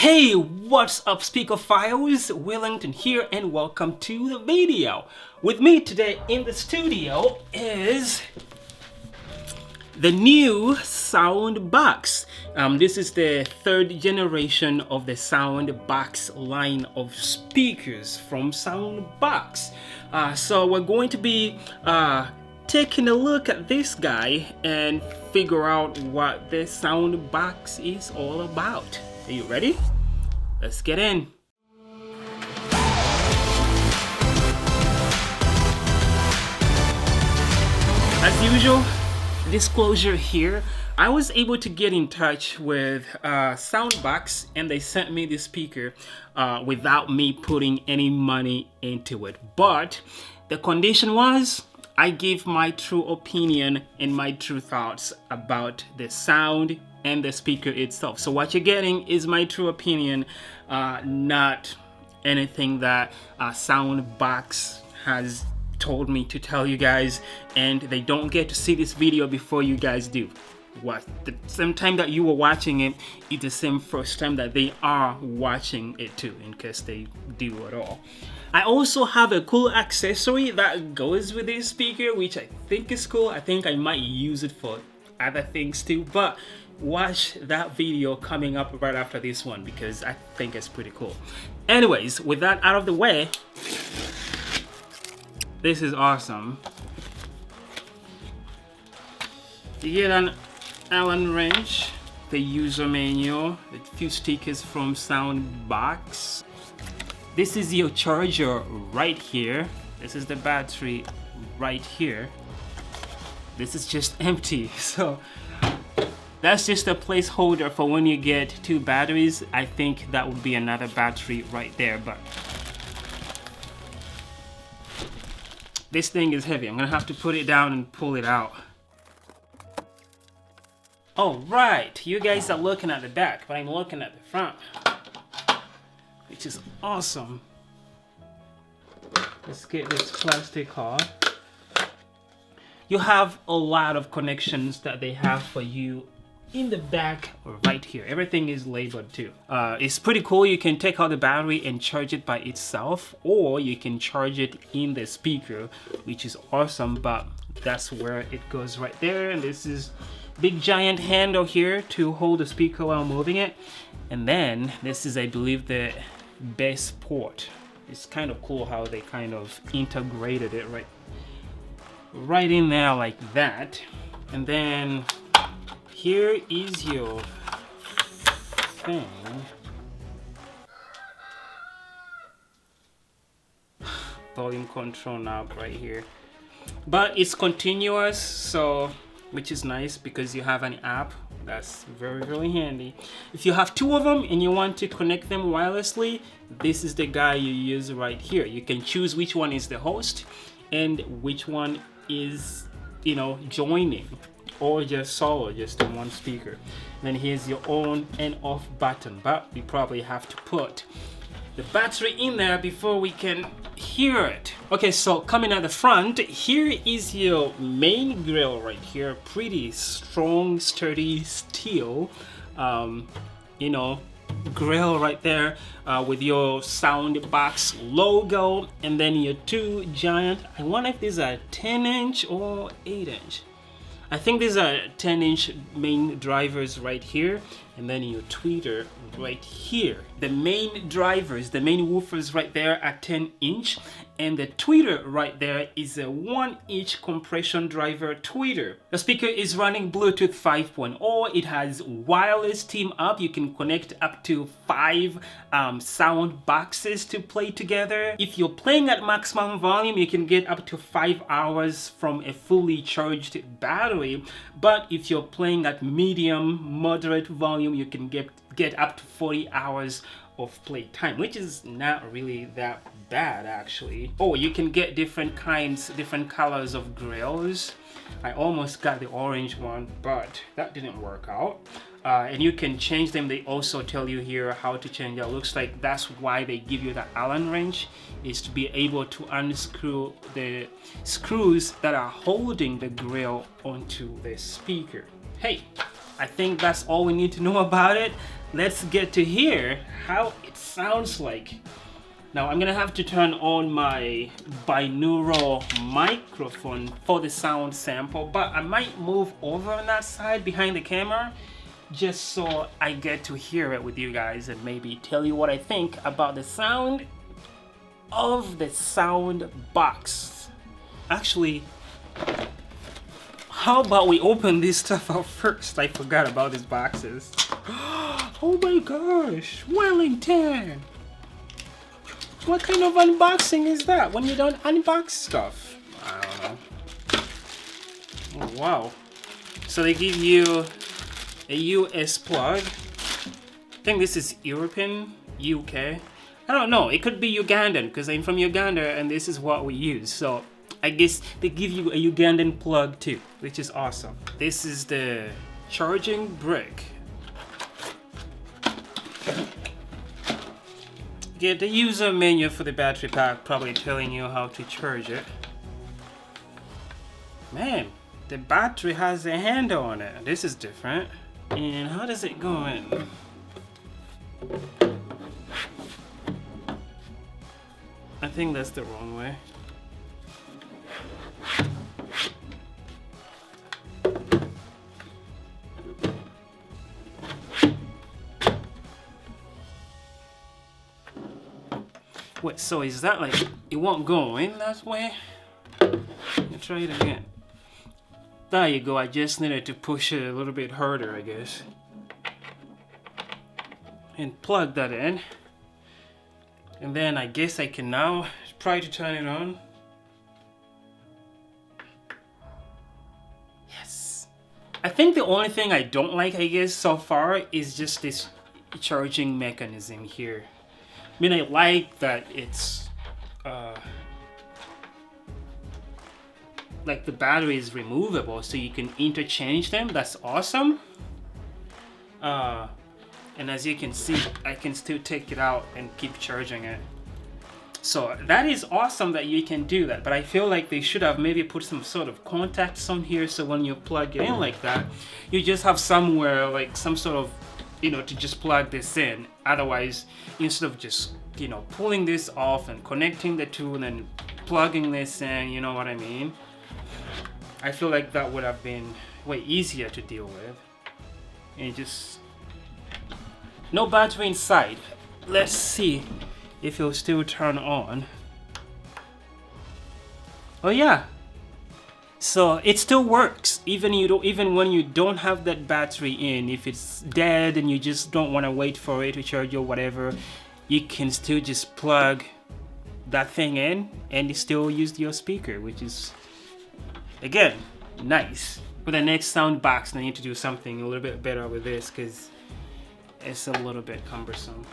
Hey, what's up, Speakerphiles? Wellington here, and welcome to the video. With me today in the studio is the new Soundboks. This is the third generation of the Soundboks line of speakers from Soundboks. So we're going to be taking a look at this guy and figure out what the Soundboks is all about. Are you ready? Let's get in. As usual, disclosure here, I was able to get in touch with Soundboks, and they sent me the speaker without me putting any money into it. But the condition was I give my true opinion and my true thoughts about the sound and the speaker itself. So what you're getting is my true opinion, not anything that Soundboks has told me to tell you guys, and they don't get to see this video before you guys do. What, the same time that you were watching it, it's the same first time that they are watching it too, in case they do at all. I also have a cool accessory that goes with this speaker, which I think is cool. I think I might use it for other things too, but watch that video coming up right after this one because I think it's pretty cool. Anyways, with that out of the way, this is awesome. You get an Allen wrench, the user manual, a few stickers from Soundboks. This is your charger right here. This is the battery right here. This is just empty, so that's just a placeholder for when you get two batteries. I think that would be another battery right there, but this thing is heavy. I'm gonna have to put it down and pull it out. All right, you guys are looking at the back, but I'm looking at the front, which is awesome. Let's get this plastic off. You have a lot of connections that they have for you in the back right here. Everything is labeled too. It's pretty cool. You can take out the battery and charge it by itself, or you can charge it in the speaker, which is awesome, but that's where it goes right there. And this is big giant handle here to hold the speaker while moving it. And then this is, I believe, the bass port. It's kind of cool how they kind of integrated it right in there like that. And then here is your thing. Volume control knob right here. But it's continuous, so which is nice because you have an app. That's very handy. If you have two of them and you want to connect them wirelessly, this is the guy you use right here. You can choose which one is the host and which one is, joining, or just solo, just in one speaker. And then here's your on and off button, but we probably have to put the battery in there before we can hear it. Okay, so coming at the front, here is your main grill right here. Pretty strong, sturdy steel, grill right there with your Soundboks logo, and then your two giant, I wonder if these are 10-inch or 8-inch. I think these are 10-inch main drivers right here, and then your tweeter right here. The main drivers, the main woofers right there are 10-inch, and the tweeter right there is a 1-inch compression driver tweeter. The speaker is running Bluetooth 5.0. It has wireless team up. You can connect up to 5 sound boxes to play together. If you're playing at maximum volume, you can get up to 5 hours from a fully charged battery. But if you're playing at medium, moderate volume, you can get up to 40 hours of play time, which is not really that bad actually. Oh, you can get different colors of grills. I almost got the orange one, but that didn't work out. And you can change them. They also tell you here how to change it. Looks like that's why they give you the Allen wrench, is to be able to unscrew the screws that are holding the grill onto the speaker. Hey, I think that's all we need to know about it. let's get to hear how it sounds like. Now I'm gonna have to turn on my binaural microphone for the sound sample, but I might move over on that side behind the camera just so I get to hear it with you guys and maybe tell you what I think about the sound of the sound box. Actually, how about we open this stuff out first? I forgot about these boxes. Oh my gosh, Wellington! What kind of unboxing is that when you don't unbox stuff? I don't know. Oh, wow. So they give you a US plug. I think this is European, UK. I don't know, it could be Ugandan because I'm from Uganda and this is what we use. So I guess they give you a Ugandan plug too, which is awesome. This is the charging brick. Get the user menu for the battery pack, probably telling you how to charge it. Man, the battery has a handle on it. This is different. And how does it go in? I think that's the wrong way. Wait, so is that like, it won't go in that way? Let's try it again. There you go, I just needed to push it a little bit harder, I guess. And plug that in. And then I guess I can now try to turn it on. Yes. I think the only thing I don't like, I guess, so far is just this charging mechanism here. I mean, I like that it's like the battery is removable so you can interchange them. That's awesome. And as you can see, I can still take it out and keep charging it. So that is awesome that you can do that, but I feel like they should have maybe put some sort of contacts on here so when you plug it in like that, you just have somewhere like some sort of, you know, to just plug this in. Otherwise, instead of just, you know, pulling this off and connecting the two and then plugging this in, you know what I mean? I feel like that would have been way easier to deal with. And just no battery inside. Let's see if it'll still turn on. Oh yeah. So it still works even when you don't have that battery in. If it's dead and you just don't want to wait for it to charge or whatever, you can still just plug that thing in and still use your speaker, which is, again, nice. For the next sound box, I need to do something a little bit better with this because it's a little bit cumbersome.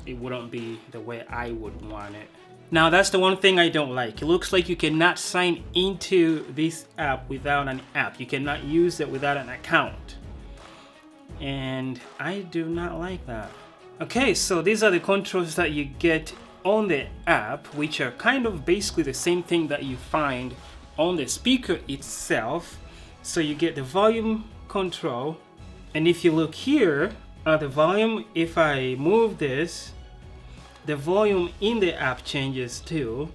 It wouldn't be the way I would want it. Now that's the one thing I don't like. It looks like you cannot sign into this app without an app. You cannot use it without an account. And I do not like that. Okay, so these are the controls that you get on the app, which are kind of basically the same thing that you find on the speaker itself. So you get the volume control, and if you look here at the volume, if I move this, the volume in the app changes too.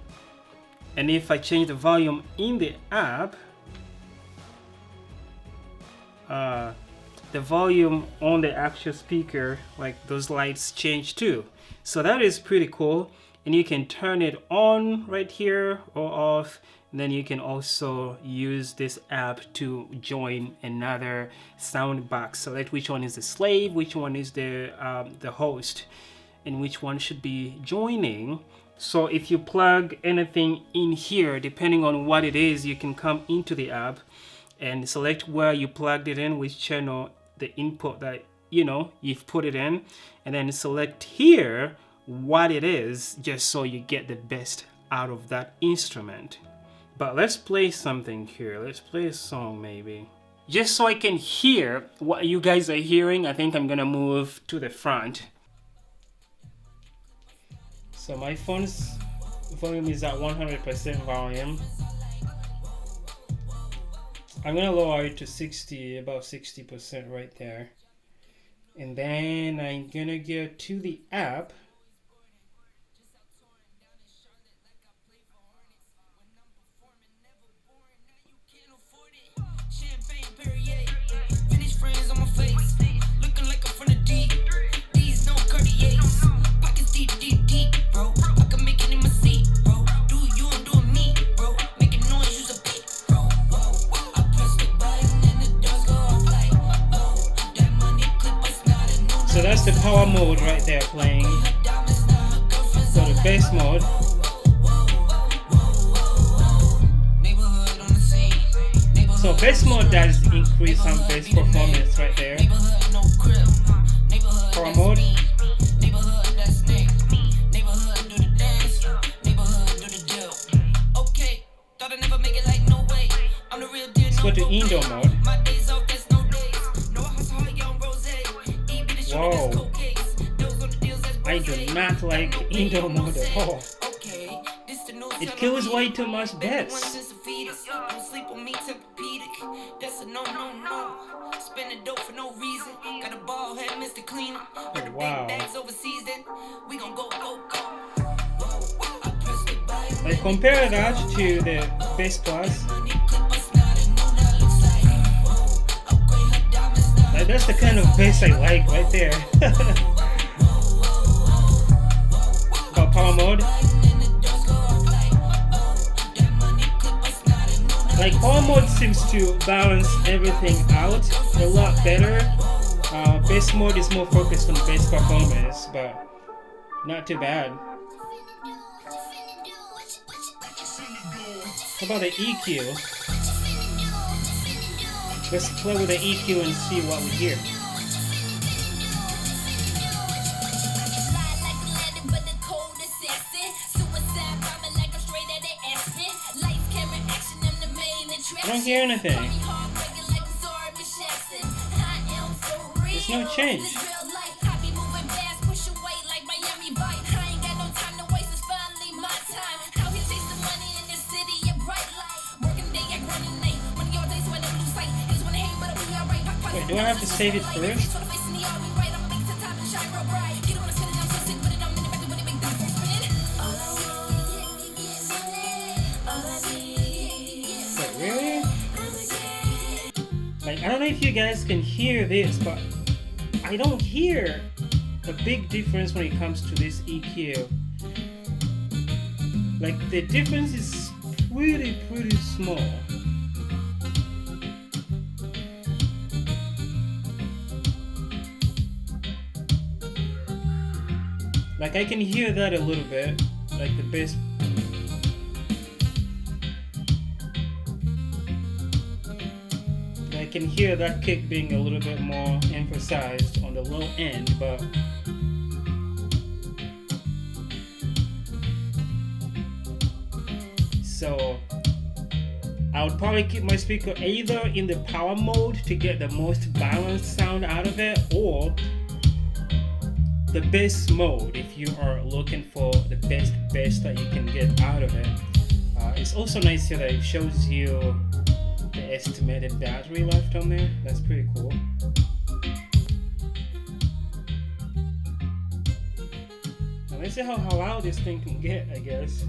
And if I change the volume in the app, the volume on the actual speaker, like those lights, change too. So that is pretty cool. And you can turn it on right here or off. And then you can also use this app to join another sound box. Select which one is the slave, which one is the host, and which one should be joining. So if you plug anything in here, depending on what it is, you can come into the app and select where you plugged it in, which channel, the input that you've put it in, and then select here what it is, just so you get the best out of that instrument. But let's play something here. Let's play a song maybe. Just so I can hear what you guys are hearing, I think I'm gonna move to the front. So my phone's volume is at 100% volume. I'm gonna lower it to 60, about 60% right there. And then I'm gonna go to the app. So that's the power mode right there playing. So the bass mode. So bass mode does increase some bass performance right there. Power mode. Let's go to Indo mode. Whoa, I do not like Indo mode at all. It kills way too much bass. Oh, wow. I compare that to the bass plus. That's the kind of bass I like right there. Got power mode. Like power mode seems to balance everything out a lot better. Bass mode is more focused on bass performance, but not too bad. How about the EQ? Let's play with the EQ and see what we hear. I don't hear anything. There's no change. Wait, do I have to save it first? Wait, really? Like, I don't know if you guys can hear this, but I don't hear a big difference when it comes to this EQ. Like, the difference is pretty small. Like, I can hear that a little bit, like the bass. I can hear that kick being a little bit more emphasized on the low end, but so I would probably keep my speaker either in the power mode to get the most balanced sound out of it, or the bass mode if you are looking for the best bass that you can get out of it. It's also nice here that it shows you the estimated battery life on there. That's pretty cool. Now let's see how loud this thing can get, I guess.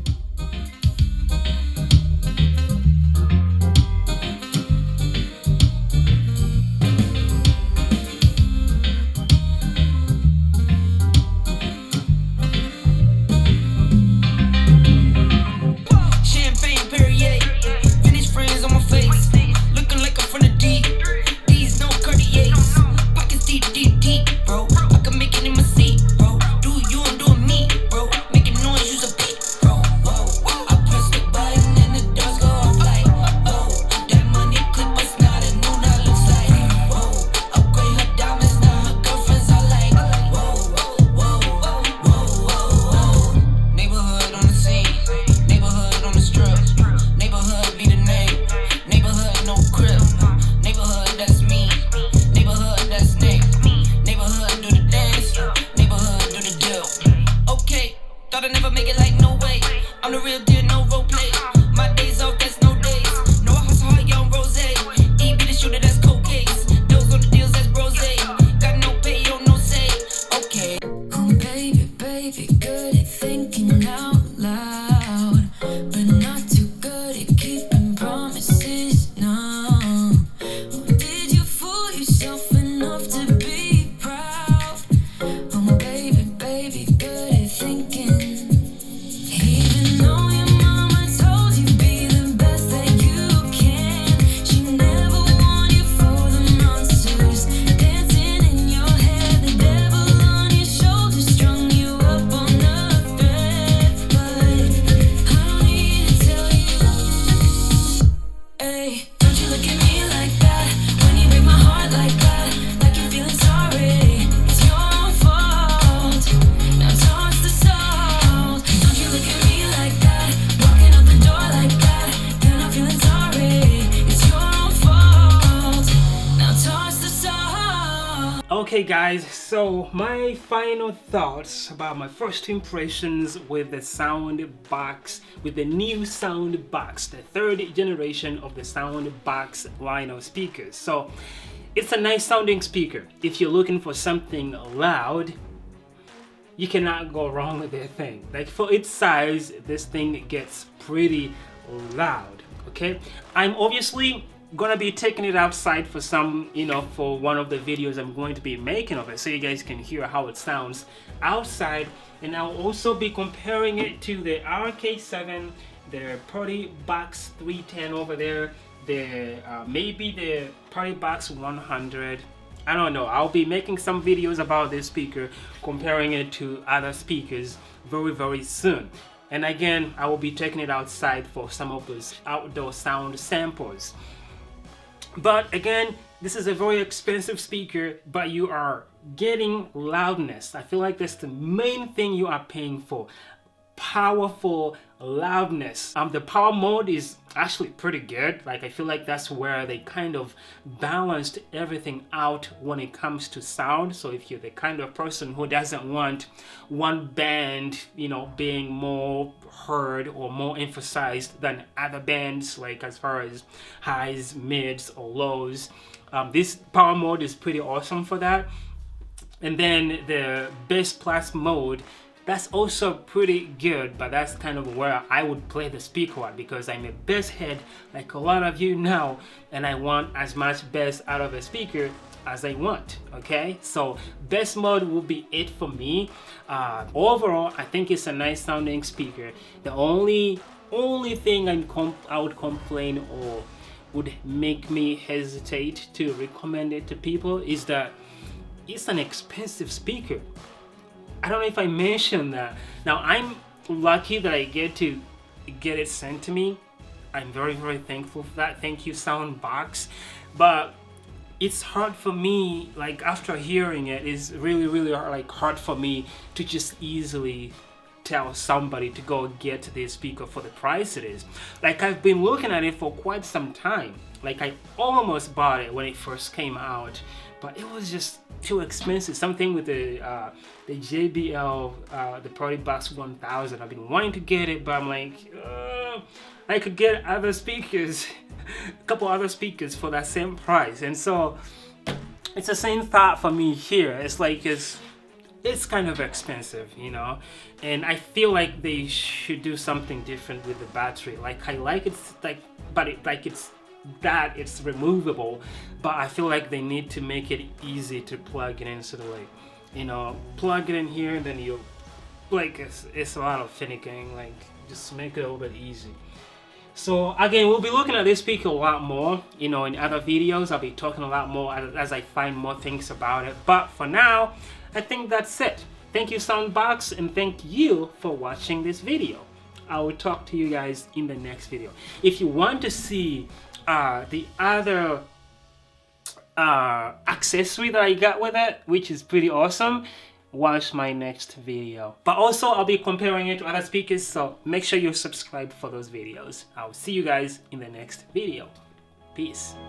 baby, good at thinking out loud, but not too good at keeping promises, no. Did you fool yourself enough to be proud? Oh baby, baby, good at thinking. Even though your mama told you be the best that you can, she never warned you for the monsters dancing in your head, the devil on your shoulder strung you up on a thread. But I don't need to tell you, hey, don't you look at me like that when you break my heart like that, like you're feeling sorry. It's your own fault. Now toss the salt. Don't you look at me like that, walking out the door like that. You're not feeling sorry. It's your own fault. Now toss the salt. Okay guys, so my final thoughts about my first impressions with the Soundboks, with the new Soundboks, the third generation of the Soundboks line of speakers. So it's a nice sounding speaker. If you're looking for something loud, you cannot go wrong with their thing. Like for its size, this thing gets pretty loud, okay? I'm obviously gonna be taking it outside for some, for one of the videos I'm going to be making of it, so you guys can hear how it sounds outside. And I'll also be comparing it to the RK7, the Party Box 310 over there, the maybe the Party Box 100. I don't know. I'll be making some videos about this speaker, comparing it to other speakers very soon. And again, I will be taking it outside for some of those outdoor sound samples. But again, this is a very expensive speaker, but you are getting loudness. I feel like that's the main thing you are paying for. Powerful loudness. The power mode is actually pretty good. Like I feel like that's where they kind of balanced everything out when it comes to sound. So if you're the kind of person who doesn't want one band, being more heard or more emphasized than other bands, like as far as highs, mids, or lows, this power mode is pretty awesome for that. And then the bass plus mode, that's also pretty good, but that's kind of where I would play the speaker at, because I'm a bass head like a lot of you know, and I want as much bass out of a speaker as I want, okay? So bass mode will be it for me. Overall, I think it's a nice sounding speaker. The only thing I would complain or would make me hesitate to recommend it to people is that it's an expensive speaker. I don't know if I mentioned that. Now, I'm lucky that I get to get it sent to me. I'm very thankful for that. Thank you, Soundboks. But it's hard for me, like after hearing it, it's really hard for me to just easily tell somebody to go get this speaker for the price it is. Like I've been looking at it for quite some time. Like I almost bought it when it first came out, but it was just too expensive. Something with the JBL, the Party Box 1000. I've been wanting to get it, but I'm like, I could get other speakers, a couple other speakers for that same price. And so it's the same thought for me here. It's like it's kind of expensive, and I feel like they should do something different with the battery. Like I like it's like, but it's removable, but I feel like they need to make it easy to plug it in, so to like, plug it in here, and then you like it's a lot of finicking. Like just make it a little bit easy. So again, we'll be looking at this speaker a lot more, in other videos. I'll be talking a lot more as I find more things about it. But for now, I think that's it. Thank you, Soundboks, and thank you for watching this video. I will talk to you guys in the next video. If you want to see the other accessory that I got with it, which is pretty awesome, watch my next video. But also I'll be comparing it to other speakers, so make sure you're subscribed for those videos. I'll see you guys in the next video. Peace.